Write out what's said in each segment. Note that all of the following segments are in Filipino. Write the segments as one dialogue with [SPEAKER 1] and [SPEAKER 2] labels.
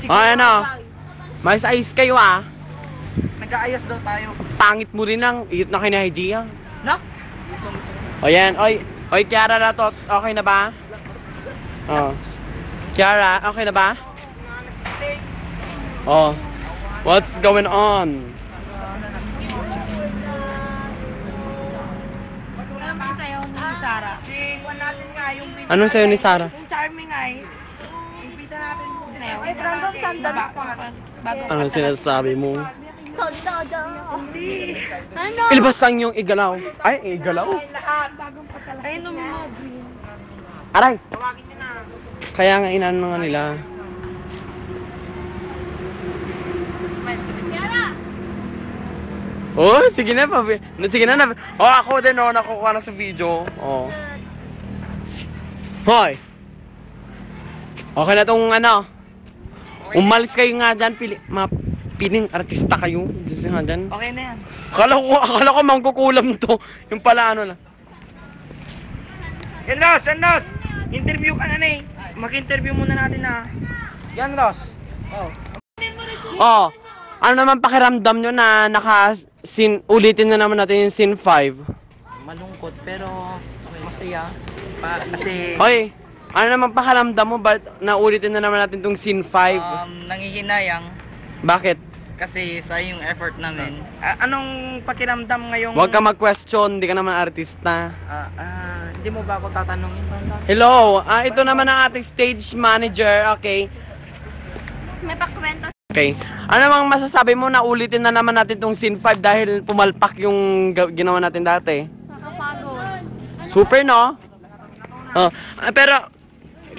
[SPEAKER 1] Ano? Mais ayos kayo ah.
[SPEAKER 2] Nag-aayos daw tayo.
[SPEAKER 1] Pangit mo rin lang. Iyot na kayo ni Hygia.
[SPEAKER 2] No?
[SPEAKER 1] O yan. Oy, Kiara na to. Okay na ba? Oh. Kiara, okay na ba? Oh. What's going on?
[SPEAKER 3] Ano sa'yo ni Sarah?
[SPEAKER 2] natin nga yung video.
[SPEAKER 1] Anong sayo ni Sarah?
[SPEAKER 2] Yung charming ay. Ibita natin
[SPEAKER 3] Sa'yo?
[SPEAKER 2] ay random sandals pa.
[SPEAKER 1] Ano sinasabi mo?
[SPEAKER 3] Todo. Ano?
[SPEAKER 1] Ilabas ang yung igalaw. Ay, igalaw?
[SPEAKER 3] Ayun mo mga green.
[SPEAKER 1] Aray!
[SPEAKER 2] Tawagin niyo na.
[SPEAKER 1] Kaya nga inano nga nila.
[SPEAKER 2] Smile, sabihin.
[SPEAKER 3] Yara!
[SPEAKER 1] Oh, sige na pa. Sige na. Oh, ako din oh, nakukuha na sa video. Oh. Hoy. Okay na tong ano. Umalis kayo nga dyan, piling artista kayo. Diyan nga dyan.
[SPEAKER 2] Okay na yan.
[SPEAKER 1] Akala ko mangkukulam to. Yung pala ano lang.
[SPEAKER 2] Yan, Los! Interview ka na eh. Mag-interview muna natin na. Yan, Los. Oh.
[SPEAKER 1] Oh. Ano naman pakiramdam nyo na ulitin na naman natin yung scene 5?
[SPEAKER 2] Malungkot pero masaya. Kasi
[SPEAKER 1] Hoy, ano naman pakiramdam mo ba na ulitin na naman natin tong scene 5?
[SPEAKER 2] nangihinayang
[SPEAKER 1] Bakit?
[SPEAKER 2] kasi sa yung effort namin. Anong pakiramdam ngayong
[SPEAKER 1] Huwag ka mag-question, hindi ka naman artista.
[SPEAKER 2] hindi mo ba ako tatanungin?
[SPEAKER 1] Hello, ito naman ang ating stage manager, okay?
[SPEAKER 3] May pakwento.
[SPEAKER 1] Okay. Ano namang masasabi mo na ulitin na naman natin tong scene 5 dahil pumalpak yung ginawa natin dati?
[SPEAKER 3] Nakapagod.
[SPEAKER 1] Super, no? Oh, pero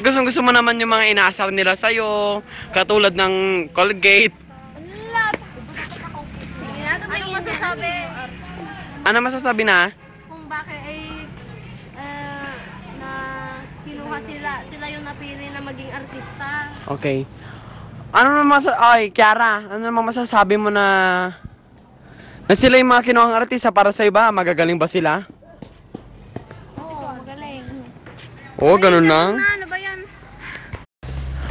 [SPEAKER 1] gusto mo naman yung mga inaasar nila sa'yo, katulad ng Colgate.
[SPEAKER 3] Love. Sige na, tumingin. Ano masasabi?
[SPEAKER 1] Ano masasabi na?
[SPEAKER 3] Kung bakit ay na kinuha sila yung napili na maging artista.
[SPEAKER 1] Okay. Ano naman Kiara, ano naman masasabi mo na sila yung mga kinuhang artista para sa iba? Magagaling ba sila?
[SPEAKER 3] Oo, magaling.
[SPEAKER 1] Oo, ganun lang.
[SPEAKER 3] Ano ba yan?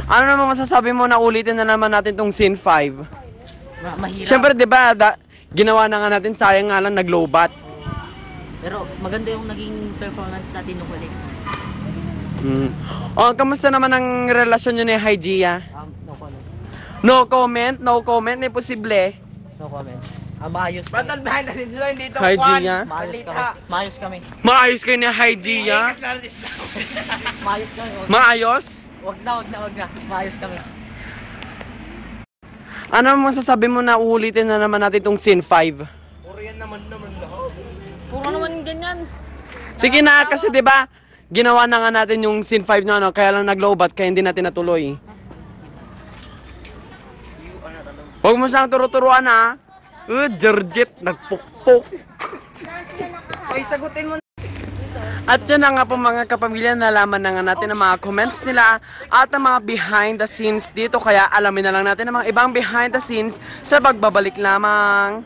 [SPEAKER 1] Ano naman masasabi mo na ulitin na naman natin tong scene 5?
[SPEAKER 2] Mahirap.
[SPEAKER 1] Siyempre, di ba, ginawa na nga natin, sayang nga lang nag-lowbat.
[SPEAKER 2] Pero maganda yung naging performance natin nung huli.
[SPEAKER 1] Oh, kamusta naman ang relasyon nyo ni Hygia?
[SPEAKER 2] No comment.
[SPEAKER 1] No comment, imposible.
[SPEAKER 2] No comment. Maayos kami.
[SPEAKER 4] Battle behind the scenes, hindi to
[SPEAKER 1] Hygia?
[SPEAKER 2] Maayos kami. Maayos kami.
[SPEAKER 1] Maayos kayo ni Hygia?
[SPEAKER 2] Maayos kami.
[SPEAKER 1] Maayos?
[SPEAKER 2] Wag na. Maayos kami.
[SPEAKER 1] Ano masasabi mo na ulitin na naman natin itong scene 5?
[SPEAKER 4] Puro yan naman lahat.
[SPEAKER 3] Puro naman ganyan.
[SPEAKER 1] Sige na, kasi 'di ba? Ginawa na nga natin yung scene 5 na ano, kaya lang nag-lowbat kaya hindi natin natuloy. Huwag mo siyang turo-turuan ha. Georgette, nagpukpok.
[SPEAKER 2] Oy, sagutin mo.
[SPEAKER 1] At yan na nga po mga kapamilya, nalaman na nga natin ang mga comments nila at ang mga behind the scenes dito. Kaya alamin na lang natin ang mga ibang behind the scenes sa pagbabalik lamang